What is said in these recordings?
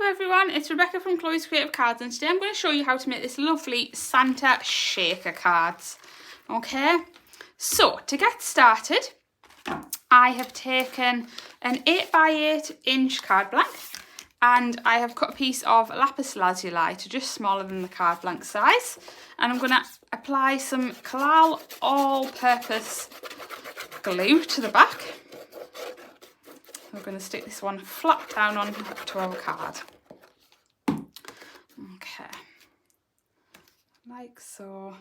Hello everyone, it's Rebecca from Chloe's Creative Cards, and today I'm going to show you how to make this lovely Santa shaker cards. Okay, so to get started, I have taken an 8x8 inch card blank and I have cut a piece of lapis lazuli to just smaller than the card blank size, and I'm going to apply some Collal all-purpose glue to the back. We're going to stick this one flat down onto our card. Okay, like so.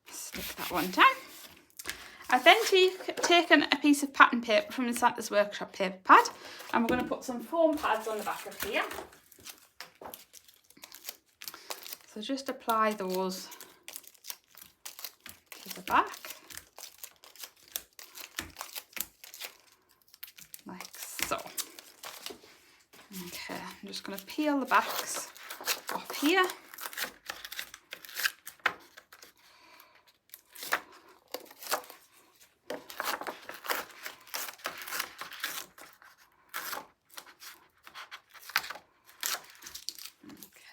Stick that one down. I've then taken a piece of pattern paper from the Santa's Workshop paper pad, and we're going to put some foam pads on the back of here. So just apply those to the back. Like so. Okay, I'm just going to peel the backs off here.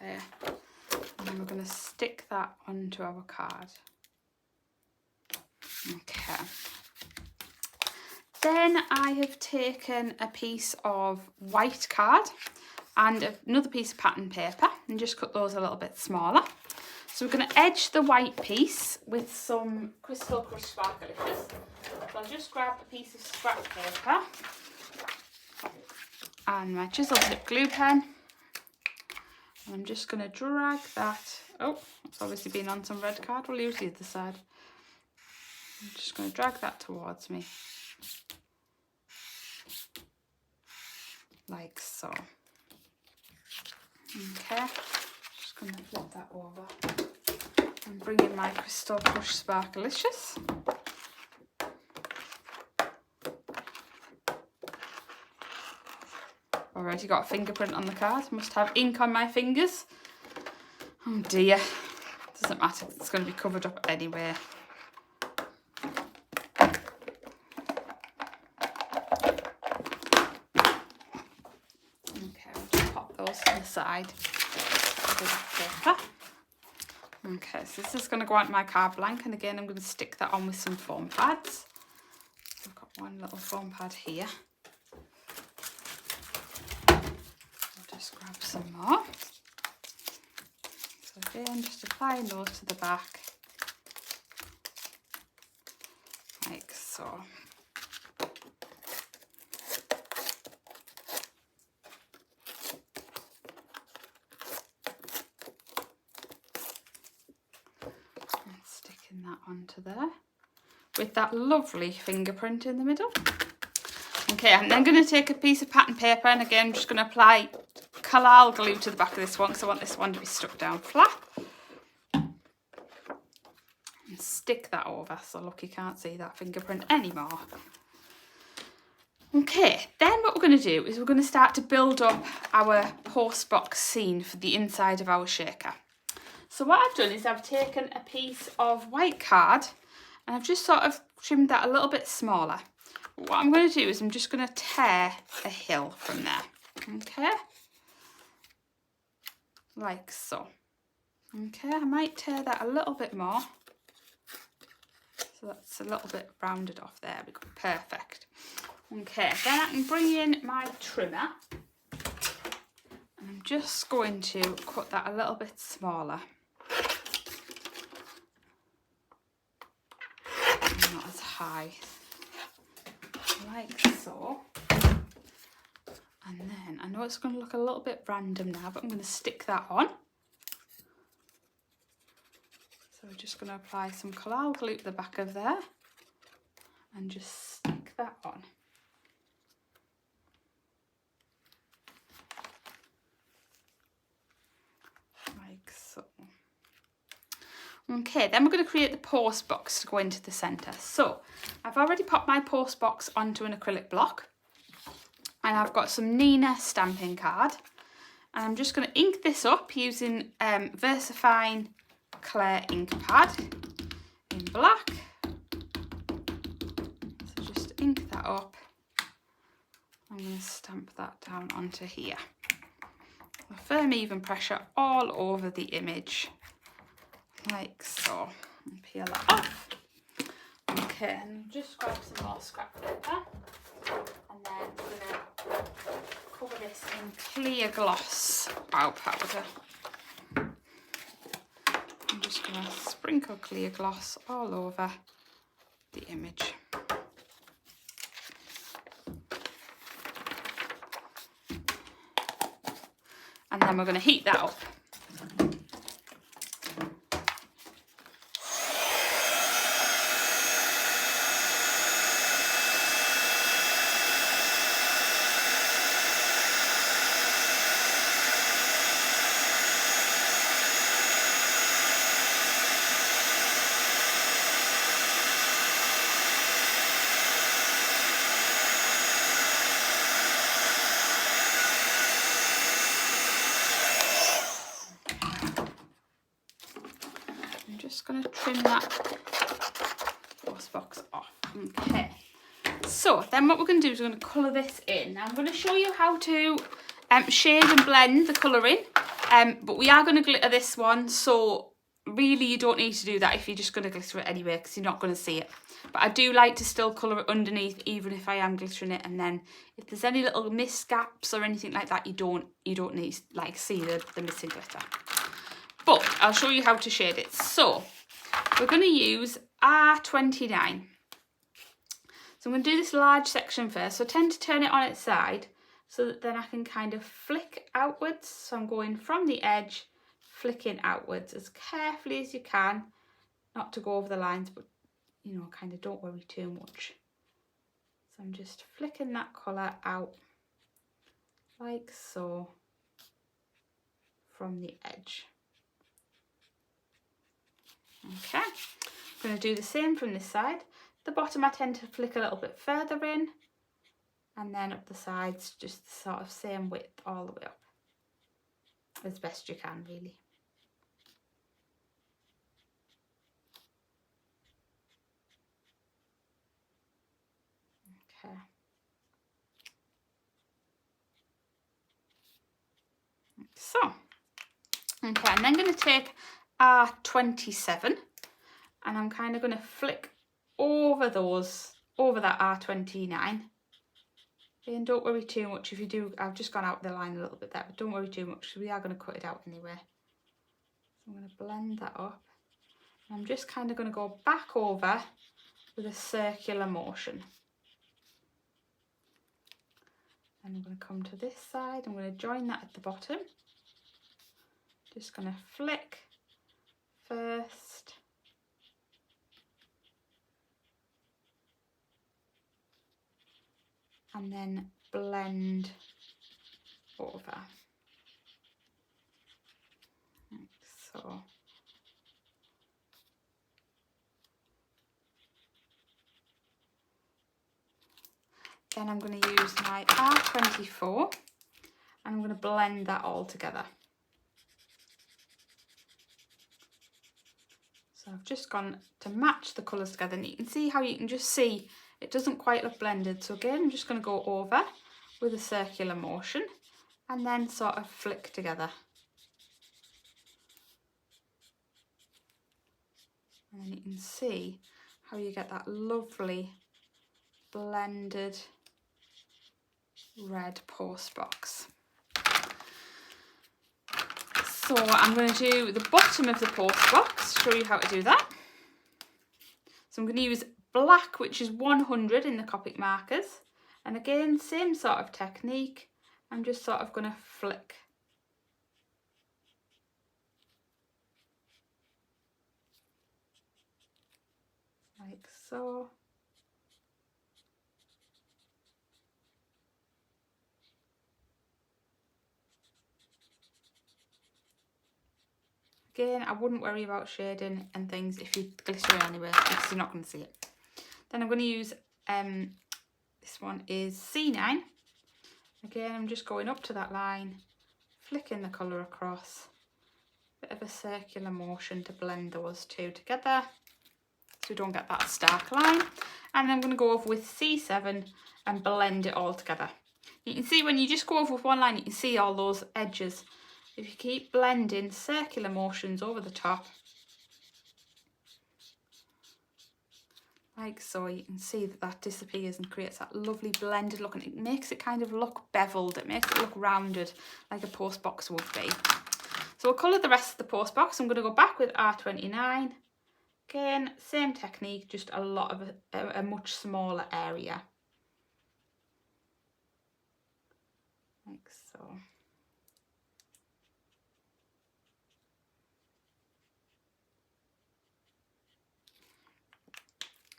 Okay, and then we're going to stick that onto our card. Okay. Then I have taken a piece of white card and another piece of pattern paper and just cut those a little bit smaller. So we're going to edge the white piece with some Crystal Crush sparklies. So I'll just grab a piece of scrap paper and my chisel tip glue pen. And I'm just going to drag that. Oh, it's obviously been on some red card. We'll use the other side. I'm just going to drag that towards me. Like so. Okay, just going to flip that over and bring in my Crystal Crush Sparkalicious. Already got a fingerprint on the card, must have ink on my fingers. Oh dear, doesn't matter, it's going to be covered up anyway. To the side of the paper. Okay, so this is going to go onto my card blank, and again I'm going to stick that on with some foam pads. So I've got one little foam pad here. I'll just grab some more. So again, just applying those to the back, like so. That onto there with that lovely fingerprint in the middle. Okay, I'm then going to take a piece of pattern paper, and again I'm just going to apply Collal glue to the back of this one because I want this one to be stuck down flat, and stick that over so look, you can't see that fingerprint anymore. Okay, then what we're going to do is we're going to start to build up our Postbox scene for the inside of our shaker. So what I've done is I've taken a piece of white card and I've just sort of trimmed that a little bit smaller. What I'm going to do is I'm just going to tear a hill from there. Okay, like so. Okay, I might tear that a little bit more. So that's a little bit rounded off there. We got perfect. Okay, then I can bring in my trimmer. And I'm just going to cut that a little bit smaller. Not as high, like so. And then I know it's going to look a little bit random now, but I'm going to stick that on. So we're just going to apply some Collal glue to the back of there and just stick that on. Like so. Okay, then we're going to create the post box to go into the centre. So I've already popped my post box onto an acrylic block, and I've got some Nina stamping card, and I'm just going to ink this up using Versafine clear ink pad in black. So just ink that up. I'm going to stamp that down onto here. A firm even pressure all over the image, like so. And peel that off. Okay, and just grab some more scrap paper, and then we're going to cover this in clear gloss brow powder. I'm just going to sprinkle clear gloss all over the image. And then we're going to heat that up. Just going to trim that Postbox off. Okay, so then what we're going to do is we're going to colour this in. Now I'm going to show you how to shade and blend the colour in, but we are going to glitter this one, so really you don't need to do that if you're just going to glitter it anyway, because you're not going to see it. But I do like to still colour it underneath even if I am glittering it, and then if there's any little missed gaps or anything like that, you don't need to like see the missing glitter. But I'll show you how to shade it. So we're going to use R29. So I'm going to do this large section first. So I tend to turn it on its side so that then I can kind of flick outwards. So I'm going from the edge, flicking outwards as carefully as you can, not to go over the lines, but you know, kind of don't worry too much. So I'm just flicking that colour out like so from the edge. Okay, I'm going to do the same from this side. The bottom I tend to flick a little bit further in, and then up the sides just the sort of same width all the way up, as best you can really. Okay. So, okay, I'm then going to take R27 and I'm kind of going to flick over that R29, and don't worry too much if you do. I've just gone out the line a little bit there, but don't worry too much because we are going to cut it out anyway. So I'm going to blend that up, and I'm just kind of going to go back over with a circular motion, and I'm going to come to this side. I'm going to join that at the bottom. Just going to flick first, and then blend over, like so. Then I'm going to use my R24 and I'm going to blend that all together. So I've just gone to match the colours together, and you can see how you can just see it doesn't quite look blended. So again, I'm just going to go over with a circular motion and then sort of flick together. And then you can see how you get that lovely blended red Postbox. So I'm going to do the bottom of the Postbox, show you how to do that. So I'm going to use black, which is 100 in the Copic markers, and again same sort of technique. I'm just sort of going to flick. Like so. Again, I wouldn't worry about shading and things if you glitter it anyway, because you're not going to see it. Then I'm going to use, this one is C9. Again, I'm just going up to that line, flicking the colour across, bit of a circular motion to blend those two together so we don't get that stark line. And I'm going to go over with C7 and blend it all together. You can see when you just go over with one line, you can see all those edges if you keep blending circular motions over the top, like so, you can see that that disappears and creates that lovely blended look, and it makes it kind of look beveled, it makes it look rounded like a Postbox would be. So we'll colour the rest of the Postbox. I'm going to go back with R29. Again, same technique, just a lot of a much smaller area. Like so.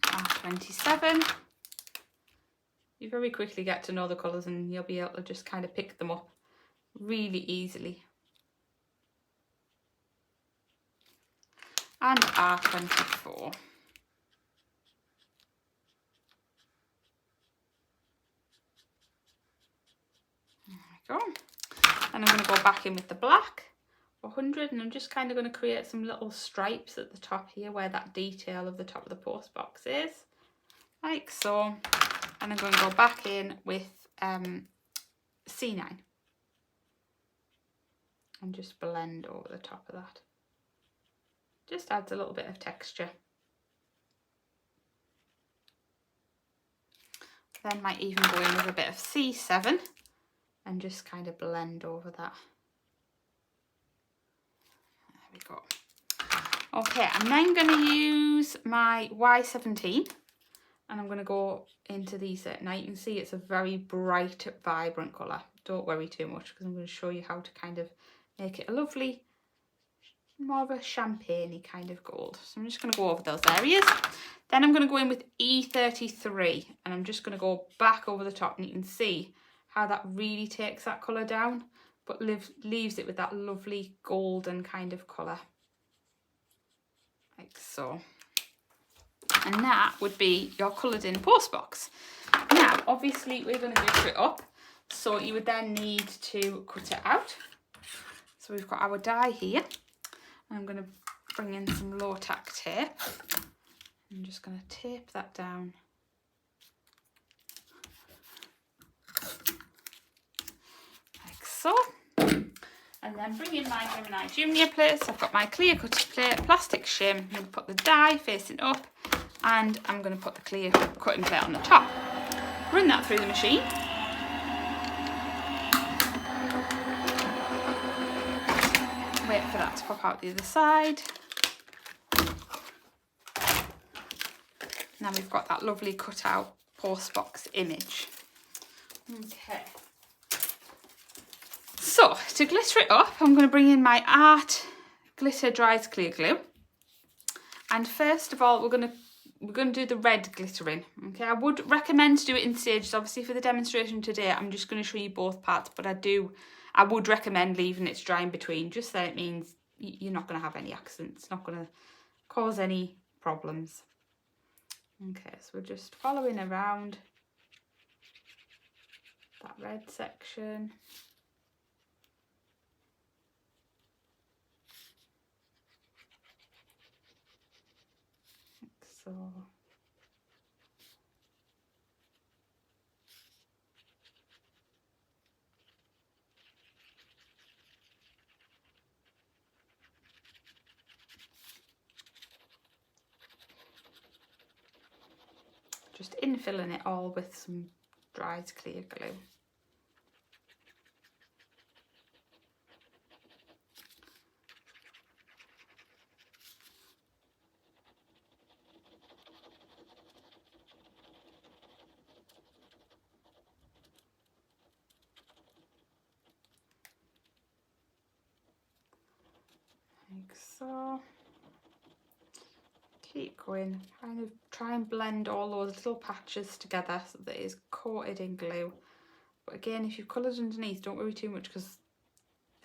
R27. You very quickly get to know the colours and you'll be able to just kind of pick them up really easily. And R24. There we go. And I'm going to go back in with the black 100, and I'm just kind of going to create some little stripes at the top here where that detail of the top of the Postbox is, like so. And I'm going to go back in with C9 and just blend over the top of that. Just adds a little bit of texture. Then might even go in with a bit of C7 and just kind of blend over that. There we go. Okay, I'm then going to use my Y17 and I'm going to go into these at night. You can see it's a very bright, vibrant colour. Don't worry too much because I'm going to show you how to kind of make it a lovely, more of a champagne-y kind of gold. So I'm just going to go over those areas. Then I'm going to go in with E33 and I'm just going to go back over the top, and you can see how that really takes that colour down but leaves it with that lovely golden kind of colour, like so. And that would be your coloured in Postbox. Now obviously we're going to glitter it up, so you would then need to cut it out. So we've got our die here. I'm going to bring in some low tack tape. I'm just going to tape that down. Like so. And then bring in my Gemini Junior plates. I've got my clear cutting plate, plastic shim. I'm going to put the die facing up and I'm going to put the clear cutting plate on the top. Run that through the machine. Wait for that to pop out the other side. Now we've got that lovely cut out Postbox image. Okay. So to glitter it up, I'm going to bring in my Art Glitter Dries Clear Glue. And first of all, we're going to do the red glittering. Okay, I would recommend to do it in stages. Obviously for the demonstration today, I'm just going to show you both parts, but I would recommend leaving it to dry in between, just so it means you're not going to have any accidents, not going to cause any problems. Okay, so we're just following around that red section. Like so. Just infilling it all with some dried clear glue. Like so. Keep going, kind of try and blend all those little patches together so that it is coated in glue. But again, if you've coloured underneath, don't worry too much because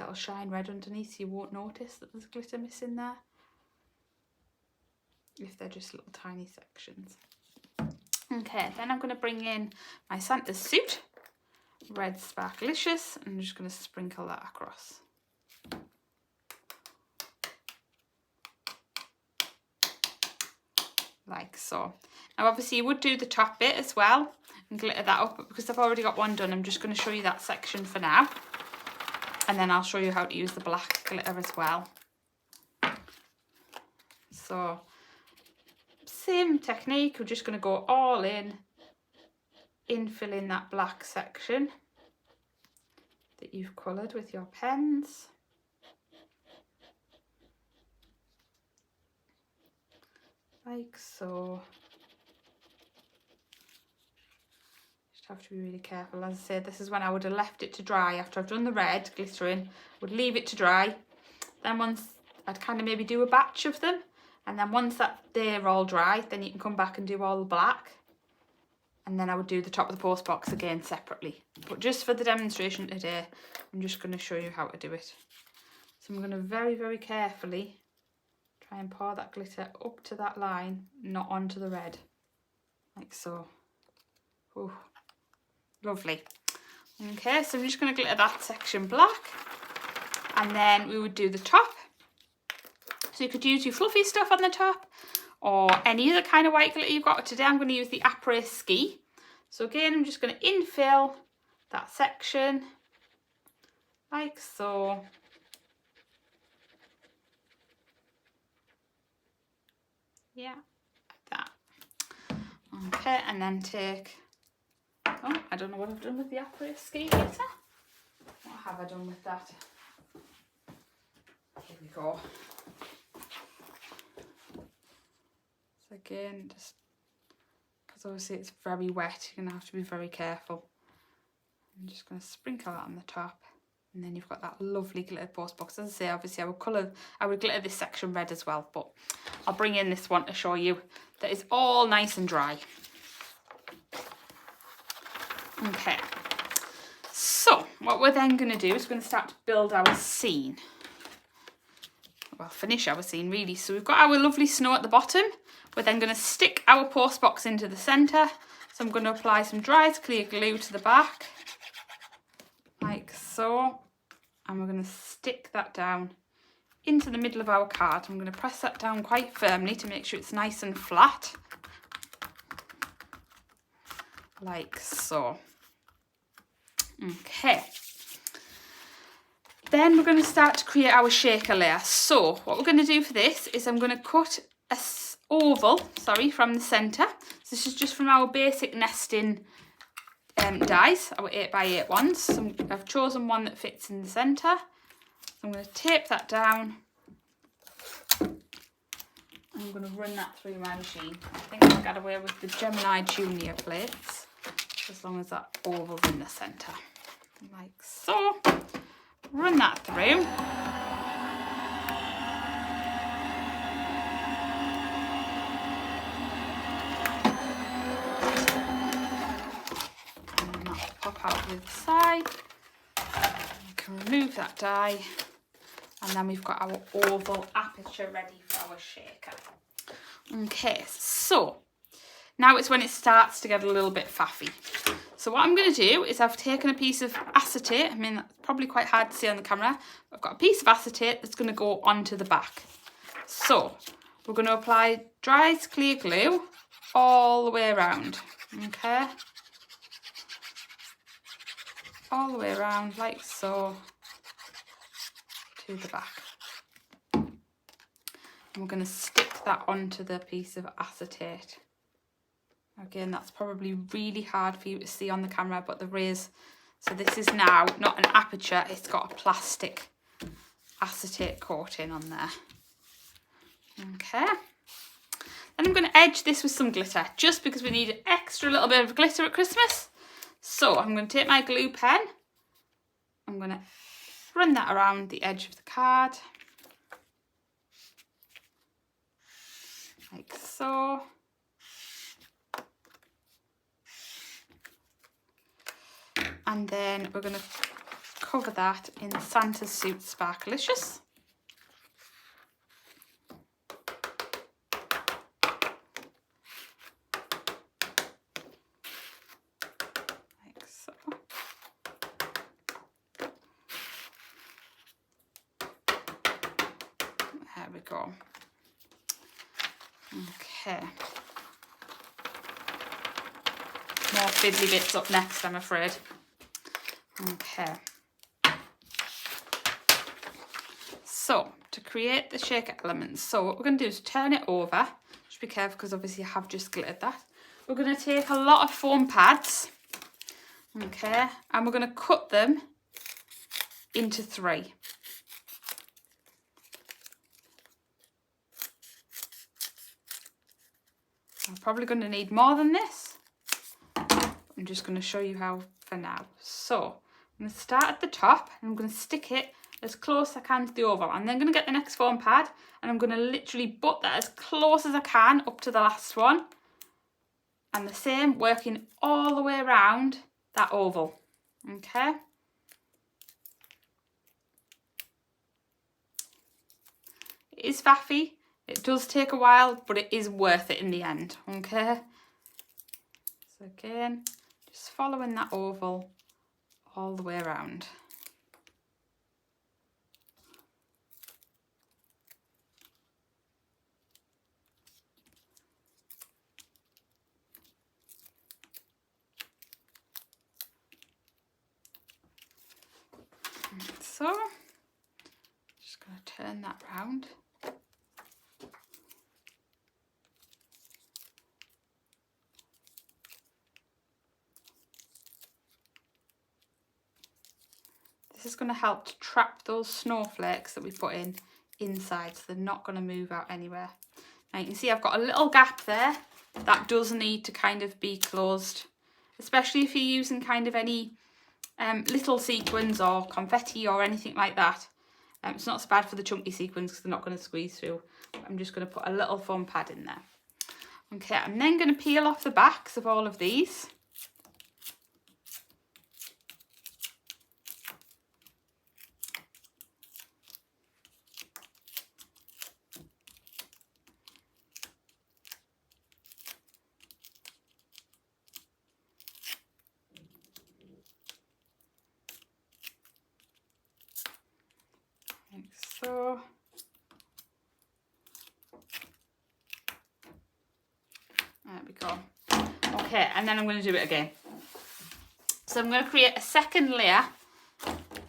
it'll shine red underneath, so you won't notice that there's glitter missing there, if they're just little tiny sections. Okay, then I'm going to bring in my Santa's suit, Red Sparklicious, and I'm just going to sprinkle that across. Like so. Now obviously you would do the top bit as well and glitter that up, but because I've already got one done, I'm just going to show you that section for now. and then I'll show you how to use the black glitter as well. So same technique, we're just going to go all in, infilling that black section that you've coloured with your pens. Like so. Just have to be really careful. As I said, this is when I would have left it to dry after I've done the red glittering. Would leave it to dry. Then once I'd kind of maybe do a batch of them, and then once that they're all dry, then you can come back and do all the black. And then I would do the top of the post box again separately. But just for the demonstration today, I'm just going to show you how to do it. So I'm going to very, very carefully try and pour that glitter up to that line, not onto the red. Like so. Ooh, lovely. Okay, so I'm just going to glitter that section black. And then we would do the top. So you could use your fluffy stuff on the top, or any other kind of white glitter you've got. Today I'm going to use the Après Ski. So again, I'm just going to infill that section, like so. Yeah, like that. Okay, and then take, oh, I don't know what I've done with the Après Ski glitter. What have I done with that? Here we go. So again, just because obviously it's very wet, you're going to have to be very careful. I'm just going to sprinkle that on the top, and then you've got that lovely glitter post box. As I say, obviously I would glitter this section red as well, but I'll bring in this one to show you that it's all nice and dry. Okay, so what we're then going to do is we're going to start to build our scene. Well, finish our scene really. So we've got our lovely snow at the bottom. We're then going to stick our post box into the centre. So I'm going to apply some dry clear glue to the back, like so. And we're going to stick that down into the middle of our card. I'm going to press that down quite firmly to make sure it's nice and flat. Like so. Okay. Then we're going to start to create our shaker layer. So what we're going to do for this is I'm going to cut a oval, from the centre. So this is just from our basic nesting dies, our 8x8 ones. So I've chosen one that fits in the centre. I'm going to tape that down. I'm going to run that through my machine. I think I'll get away with the Gemini Junior plates, as long as that oval's in the centre. Like so. Run that through. And that'll pop out with the side. We can remove that die. And then we've got our oval aperture ready for our shaker. Okay, so now it's when it starts to get a little bit faffy. So what I'm going to do is I've taken a piece of acetate. I mean, that's probably quite hard to see on the camera. I've got a piece of acetate that's going to go onto the back. So we're going to apply dry clear glue all the way around. Okay. All the way around, like so, to the back. And we're going to stick that onto the piece of acetate. Again, that's probably really hard for you to see on the camera, but there is. So this is now not an aperture, it's got a plastic acetate coating on there. Okay. Then I'm going to edge this with some glitter, just because we need an extra little bit of glitter at Christmas. So I'm going to take my glue pen. I'm going to run that around the edge of the card. Like so. And then we're going to cover that in Santa's Suit Sparklicious. Like so. There we go. Okay. More fiddly bits up next, I'm afraid. Okay. So to create the shaker elements, so what we're going to do is turn it over. Just be careful because obviously I have just glittered that. We're going to take a lot of foam pads, okay, and we're going to cut them into 3. I'm probably going to need more than this. I'm just going to show you how for now. So I'm going to start at the top and I'm going to stick it as close as I can to the oval. I'm then going to get the next foam pad and I'm going to literally butt that as close as I can up to the last one. And the same, working all the way around that oval. Okay. It is faffy. It does take a while, but it is worth it in the end. Okay. So again, just following that oval all the way around. So, just going to turn that round. This is going to help to trap those snowflakes that we put in inside, so they're not going to move out anywhere. Now you can see I've got a little gap there that does need to kind of be closed, especially if you're using kind of any little sequins or confetti or anything like that. It's not so bad for the chunky sequins because they're not going to squeeze through. I'm just going to put a little foam pad in there. Okay, I'm then going to peel off the backs of all of these. Like so. There we go. Okay, and then I'm going to do it again. So I'm going to create a second layer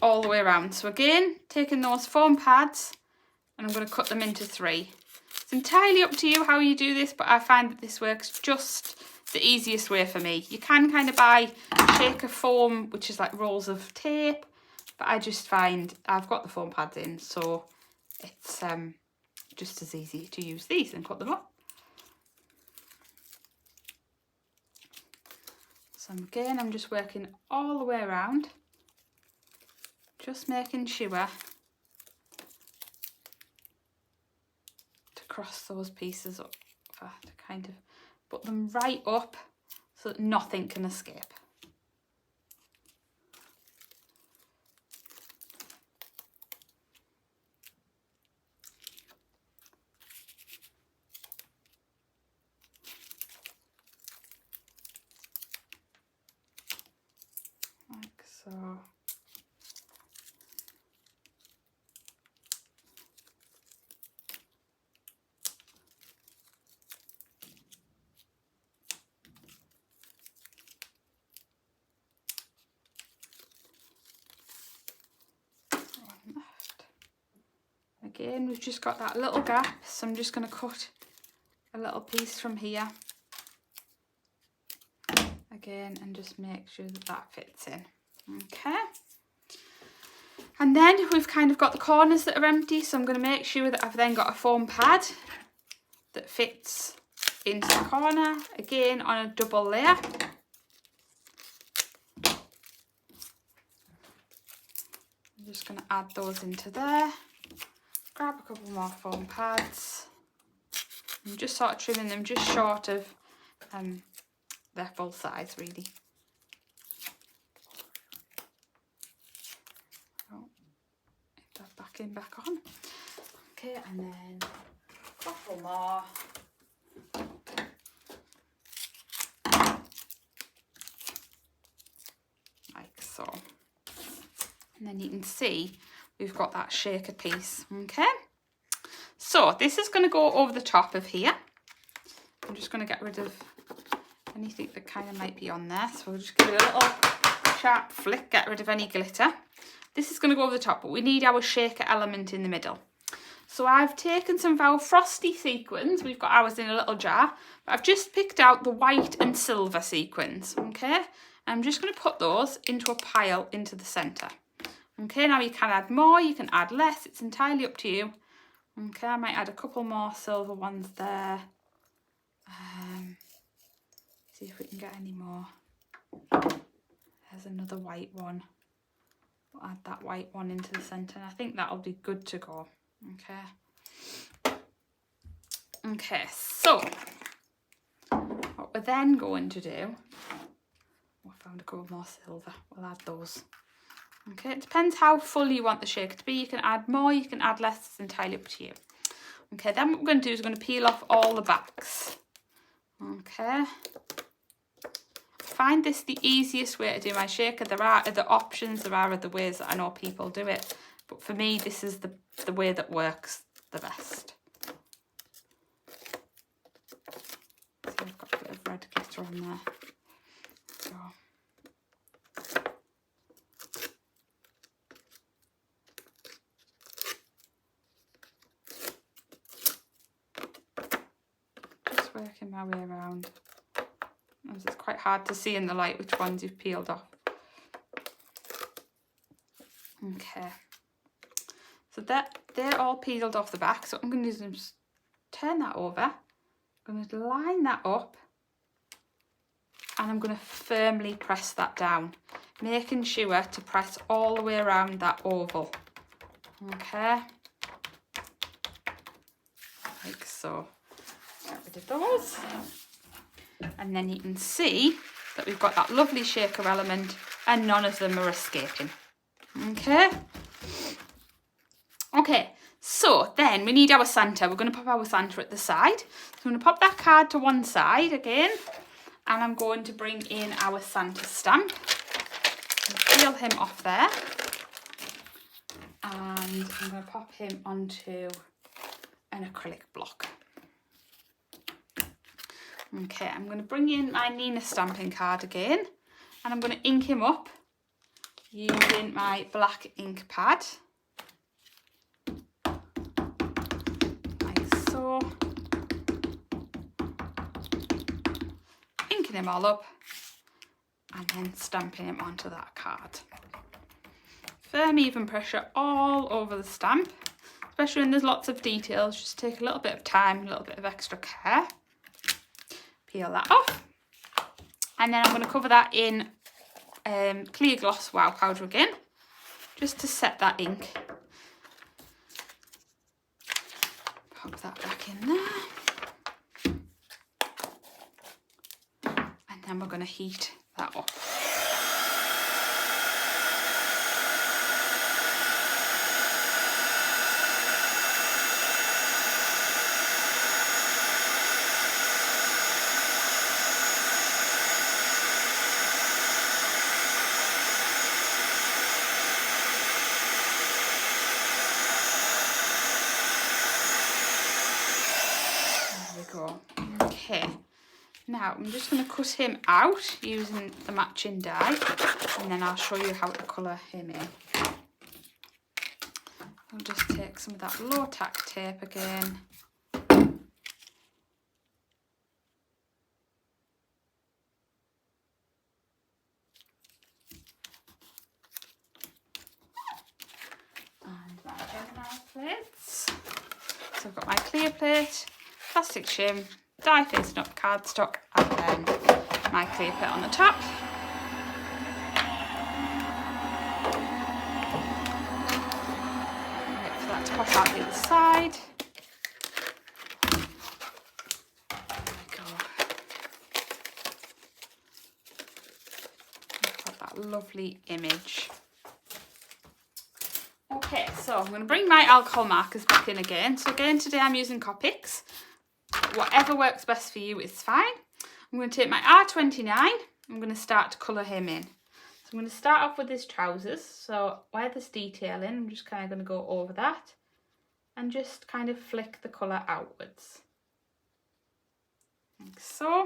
all the way around. So again, taking those foam pads and I'm going to cut them into 3. It's entirely up to you how you do this, but I find that this works just the easiest way for me. You can kind of buy shaker foam, which is like rolls of tape, but I just find I've got the foam pads in, so it's just as easy to use these and cut them up. So again, I'm just working all the way around, just making sure to cross those pieces up, to kind of put them right up so that nothing can escape. Like so. Again, we've just got that little gap, so I'm just going to cut a little piece from here again and just make sure that that fits in. Okay, and then we've kind of got the corners that are empty, so I'm going to make sure that I've then got a foam pad that fits into the corner, again on a double layer. I'm just going to add those into there. Grab a couple more foam pads and just sort of trimming them just short of their full size, really. Oh, get that back on. Okay, and then a couple more. Like so. And then you can see we've got that shaker piece. Okay, so this is going to go over the top of here. I'm just going to get rid of anything that kind of might be on there, so we'll just give it a little sharp flick, get rid of any glitter. This is going to go over the top, but we need our shaker element in the middle. So I've taken some of our frosty sequins, we've got ours in a little jar, but I've just picked out the white and silver sequins, okay? I'm just going to put those into a pile into the centre. Okay, now you can add more, you can add less, it's entirely up to you. Okay, I might add a couple more silver ones there. See if we can get any more. There's another white one. We'll add that white one into the centre, and I think that'll be good to go. Okay. Okay, so what we're then going to do, I found a couple more silver, we'll add those. Okay, it depends how full you want the shaker to be. You can add more, you can add less, it's entirely up to you. Okay, then what we're going to do is we're going to peel off all the backs. Okay. I find this the easiest way to do my shaker. There are other options, there are other ways that I know people do it, but for me this is the way that works the best. See, I've got a bit of red glitter on there. So. Working my way around, as it's quite hard to see in the light which ones you've peeled off. Okay, so they're all peeled off the back, so what I'm going to do is just turn that over, I'm going to line that up, and I'm going to firmly press that down, making sure to press all the way around that oval. Okay, like so. Get rid of those, and then you can see that we've got that lovely shaker element and none of them are escaping. Okay, so then we need our Santa. We're going to pop our Santa at the side, so I'm going to pop that card to one side again, and I'm going to bring in our Santa stamp and peel him off there, and I'm going to pop him onto an acrylic block. Okay, I'm going to bring in my Nina stamping card again, and I'm going to ink him up using my black ink pad, like so. Inking him all up and then stamping him onto that card. Firm, even pressure all over the stamp, especially when there's lots of details. Just take a little bit of time, a little bit of extra care. Peel that off, and then I'm going to cover that in clear gloss wow powder again, just to set that ink. Pop that back in there, and then we're going to heat that up. Okay, now I'm just going to cut him out using the matching die, and then I'll show you how to colour him in. I'll just take some of that low tack tape again. And my Gemini plates. So I've got my clear plate, plastic shim, die facing up cardstock, and then my clear plate on the top. Wait for that to pop out the other side. There we go. I've got that lovely image. Okay, so I'm going to bring my alcohol markers back in again. So again, today I'm using Copics. Whatever works best for you is fine. I'm going to take my R29. I'm going to start to colour him in. So I'm going to start off with his trousers. So where there's detailing, I'm just kind of going to go over that and just kind of flick the colour outwards. Like so. I'll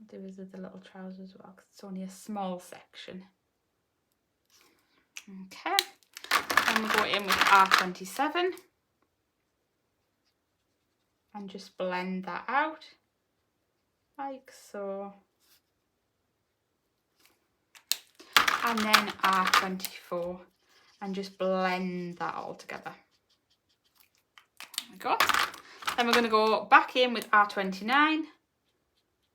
do his other little trousers as well, because it's only a small section. Okay. Then we'll go in with R27. and just blend that out like so. And then R24 and just blend that all together. There we go. Then we're going to go back in with R29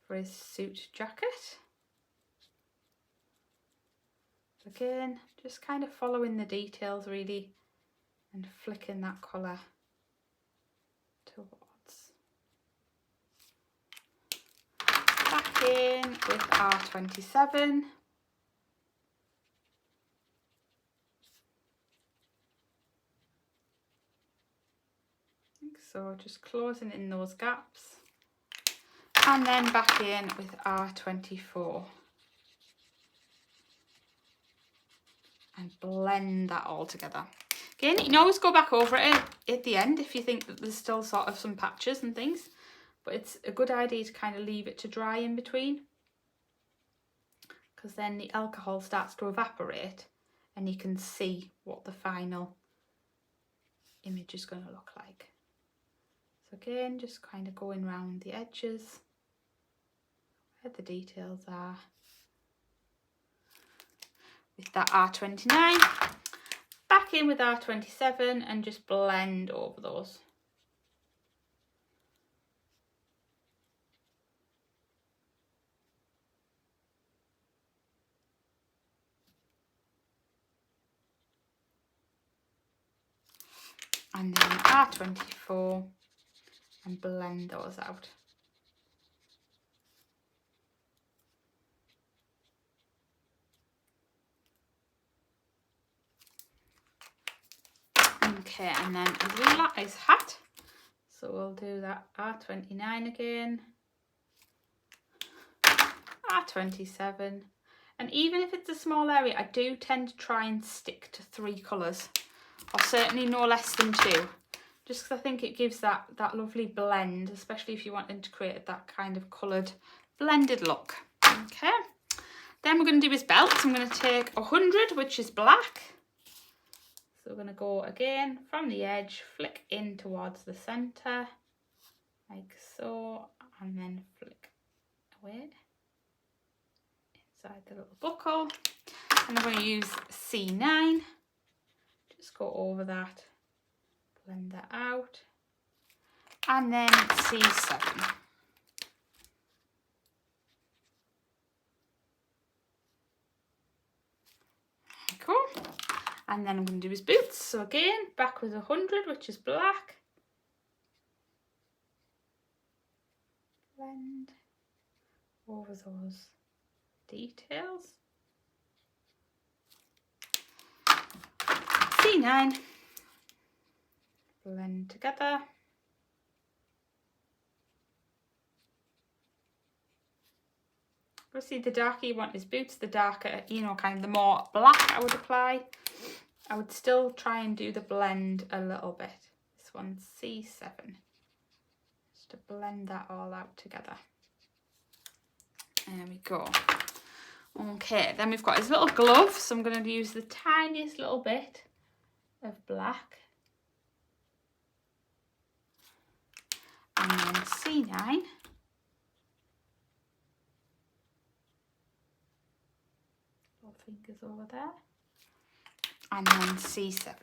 for his suit jacket. Again, just kind of following the details really and flicking that colour towards. Back in with R27. Like so, just closing in those gaps. And then back in with R24. And blend that all together. Again, you can always go back over it at the end if you think that there's still sort of some patches and things, but it's a good idea to kind of leave it to dry in between, because then the alcohol starts to evaporate and you can see what the final image is going to look like. So again, just kind of going around the edges where the details are. With that R29, back in with R27 and just blend over those. And then R24 and blend those out. Okay, and then his hat. So we'll do that R29 again, R27. And even if it's a small area, I do tend to try and stick to 3 colours, or certainly no less than 2. Just because I think it gives that lovely blend, especially if you wanted to create that kind of coloured blended look. Okay, then we're going to do his belt. I'm going to take 100, which is black. So we're going to go again from the edge, flick in towards the centre, like so, and then flick away inside the little buckle. And I'm going to use C9, just go over that, blend that out, and then C7. Cool. And then I'm going to do his boots. So again, back with 100, which is black. Blend over those details. C9. Blend together. Obviously, the darker you want his boots, the darker, you know, kind of the more black I would apply. I would still try and do the blend a little bit. This one's C7. Just to blend that all out together. There we go. Okay, then we've got his little glove. So I'm going to use the tiniest little bit of black. And then C9. Little fingers over there. And then C7.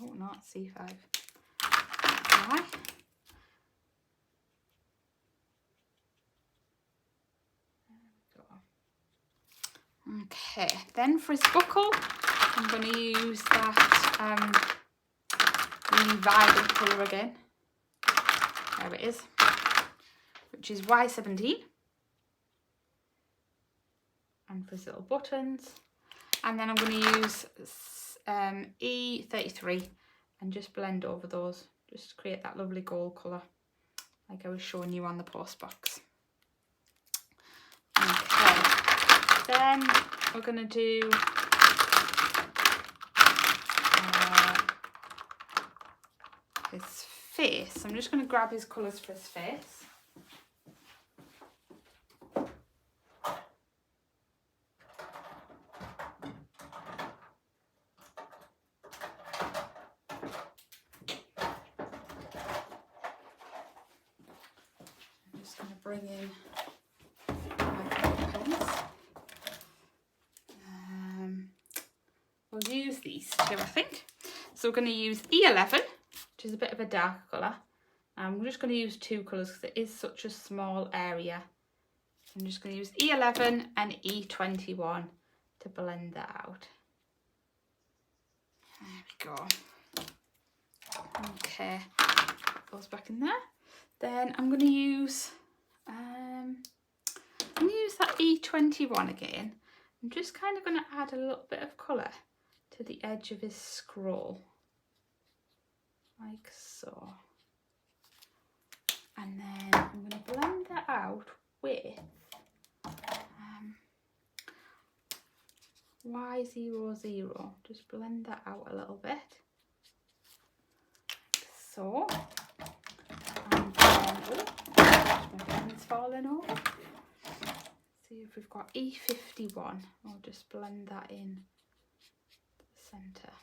Oh, not C5. Why? Okay, then for his buckle, I'm going to use that really vibrant colour again. There it is, which is Y17. And for his little buttons. And then I'm going to use E33 and just blend over those, just to create that lovely gold colour, like I was showing you on the Postbox. Okay. Then we're going to do his face. I'm just going to grab his colours for his face. just going to bring in my pens. We'll use these two, I think. So we're going to use E11, which is a bit of a dark colour. We're just going to use two colours because it is such a small area. I'm just going to use E11 and E21 to blend that out. There we go. Okay, goes back in there. Then I'm going to use that E21 again. I'm just kind of going to add a little bit of colour to the edge of his scroll, like so. And then I'm going to blend that out with Y00. Just blend that out a little bit, like so. And then, my pen's falling off. See if we've got E51. I'll just blend that in the centre.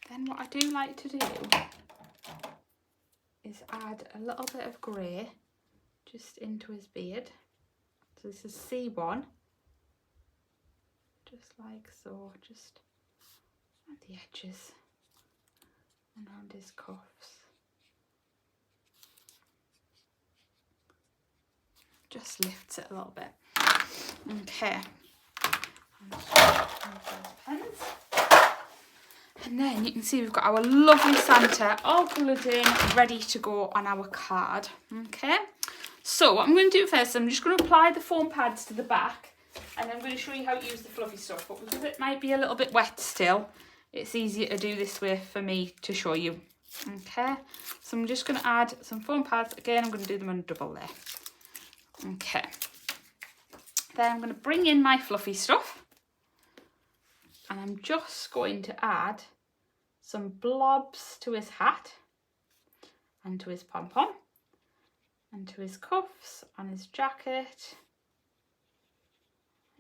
Then what I do like to do is add a little bit of grey just into his beard. So this is C1, just like so, just at the edges and around his cuffs. Just lifts it a little bit. Okay. Pens. And then you can see we've got our lovely Santa all coloured in, ready to go on our card. Okay. So what I'm going to do first, I'm just going to apply the foam pads to the back, and I'm going to show you how to use the fluffy stuff. But because it might be a little bit wet still, it's easier to do this way for me to show you. Okay. So I'm just going to add some foam pads. Again, I'm going to do them on double there. Okay, then I'm going to bring in my fluffy stuff, and I'm just going to add some blobs to his hat and to his pom-pom and to his cuffs on his jacket,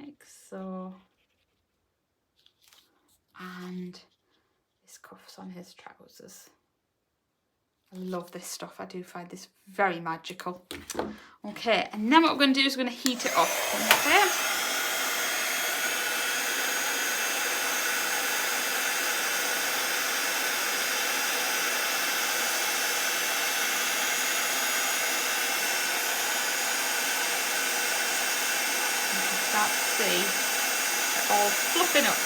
like so, and his cuffs on his trousers. I love this stuff. I do find this very magical. Okay, and then what we're going to do is we're going to heat it up. Okay. You can start to see it all fluffing up.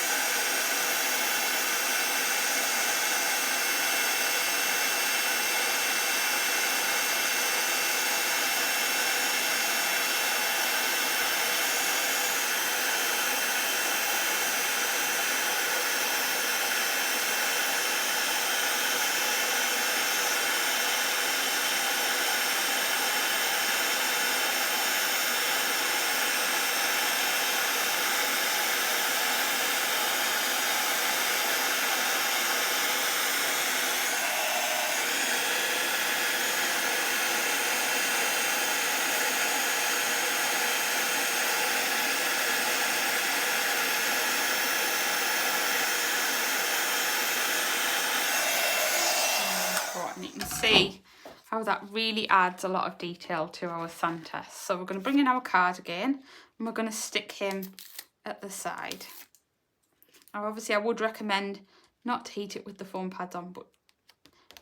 And you can see how that really adds a lot of detail to our Santa. So we're going to bring in our card again, and we're going to stick him at the side. Now obviously I would recommend not to heat it with the foam pads on, but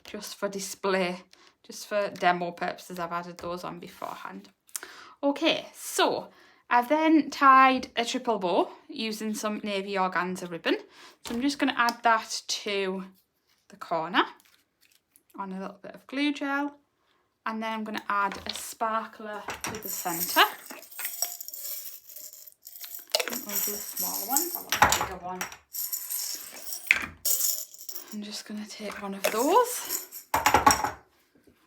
just for display, just for demo purposes, I've added those on beforehand. Okay, so I've then tied a triple bow using some navy organza ribbon. So I'm just going to add that to the corner on a little bit of glue gel, and then I'm going to add a sparkler to the centre. I'll do small ones, I want a bigger one. I'm just going to take one of those,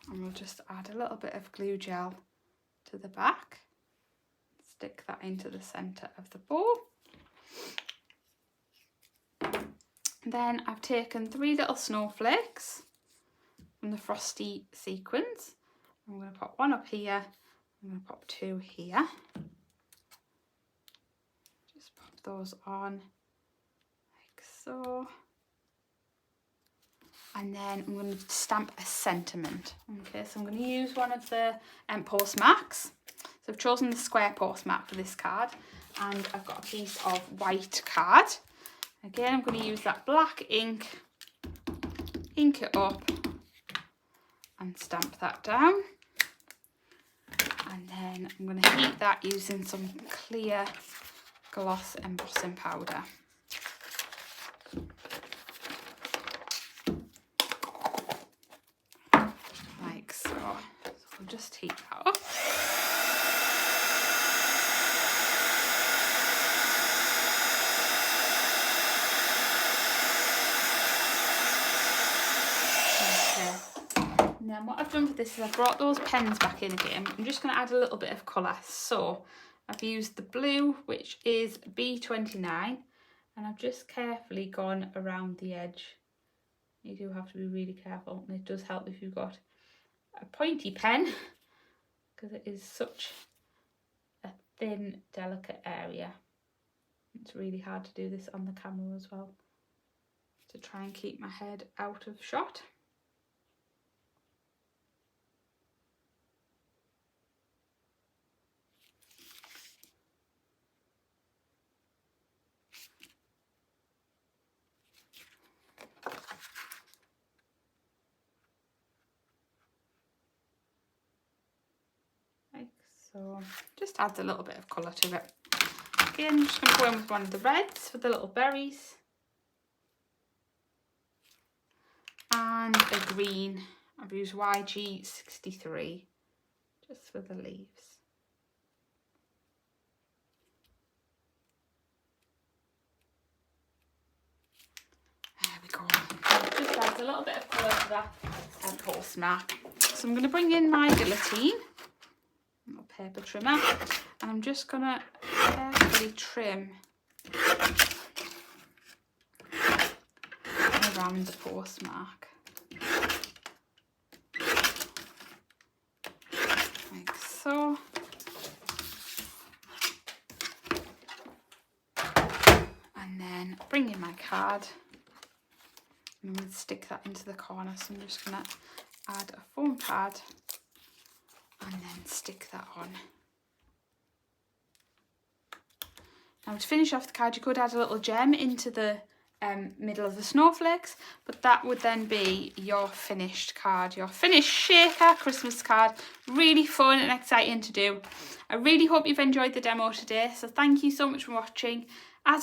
and we'll just add a little bit of glue gel to the back, stick that into the centre of the bow. Then I've taken 3 little snowflakes from the frosty sequins. I'm going to pop one up here, I'm going to pop 2 here. Just pop those on like so. and then I'm going to stamp a sentiment. Okay, so I'm going to use one of the postmarks. So I've chosen the square postmark for this card, and I've got a piece of white card. Again, I'm going to use that black ink, ink it up and stamp that down. And then I'm going to heat that using some clear gloss embossing powder. Like so. So I'll just heat that up. And then what I've done for this is I've brought those pens back in again. I'm just going to add a little bit of colour. So I've used the blue, which is B29, and I've just carefully gone around the edge. You do have to be really careful, and it does help if you've got a pointy pen, because it is such a thin, delicate area. It's really hard to do this on the camera as well, to try and keep my head out of shot. So just adds a little bit of colour to it. Again, I'm just going to go in with one of the reds for the little berries. And a green. I've used YG63 just for the leaves. There we go. Just adds a little bit of colour to that postmark. So I'm going to bring in my guillotine. Little paper trimmer, and I'm just gonna carefully trim around the postmark, like so. And then bring in my card, and I'm going to stick that into the corner. So I'm just gonna add a foam pad and then stick that on. Now to finish off the card, you could add a little gem into the middle of the snowflakes, but that would then be your finished card, your finished shaker Christmas card. Really fun and exciting to do. I really hope you've enjoyed the demo today, so thank you so much for watching. As always,